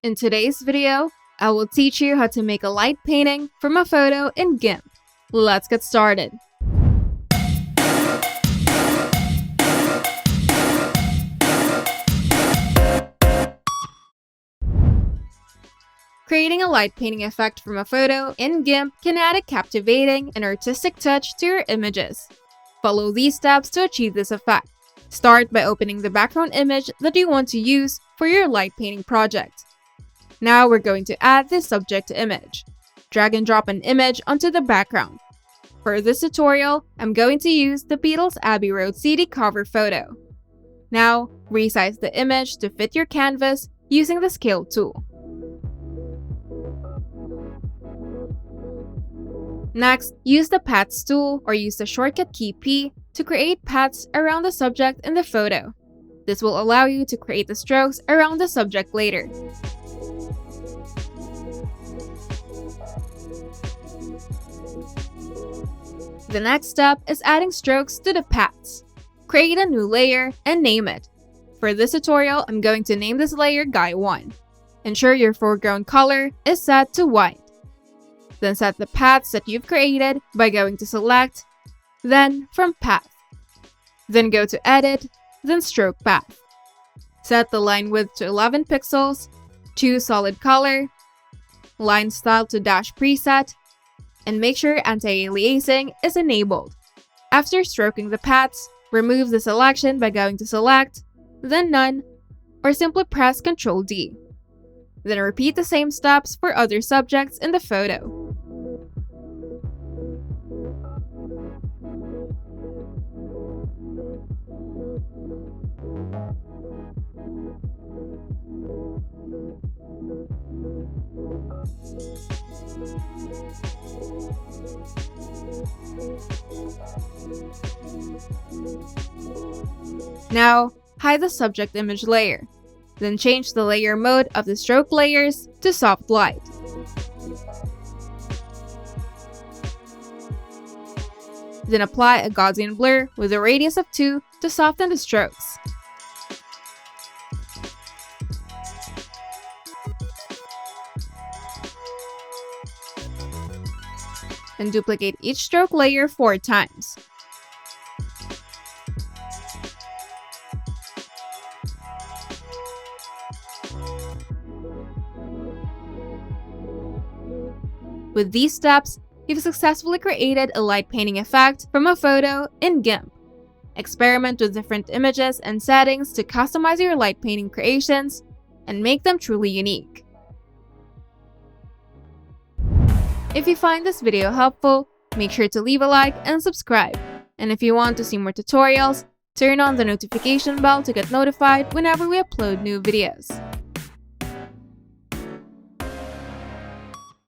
In today's video, I will teach you how to make a light painting from a photo in Gimp. Let's get started. Creating a light painting effect from a photo in Gimp can add a captivating and artistic touch to your images. Follow these steps to achieve this effect. Start by opening the background image that you want to use for your light painting project. Now we're going to add the subject image. Drag and drop an image onto the background. For this tutorial, I'm going to use the Beatles' Abbey Road CD cover photo. Now, resize the image to fit your canvas using the scale tool. Next, use the paths tool or use the shortcut key P to create paths around the subject in the photo. This will allow you to create the strokes around the subject later. The next step is adding strokes to the paths. Create a new layer and name it. For this tutorial, I'm going to name this layer Guy 1. Ensure your foreground color is set to white. Then set the paths that you've created by going to Select, then from Path. Then go to Edit, then Stroke Path. Set the line width to 11 pixels, choose Solid Color, Line Style to Dash Preset, and make sure anti-aliasing is enabled. After stroking the paths, remove the selection by going to Select, then None, or simply press Ctrl D. Then repeat the same steps for other subjects in the photo. Now, hide the subject image layer. Then change the layer mode of the stroke layers to soft light. Then apply a Gaussian blur with a radius of 2 to soften the strokes. And duplicate each stroke layer 4 times. With these steps, you've successfully created a light painting effect from a photo in Gimp. Experiment with different images and settings to customize your light painting creations and make them truly unique. If you find this video helpful, make sure to leave a like and subscribe. And if you want to see more tutorials, turn on the notification bell to get notified whenever we upload new videos.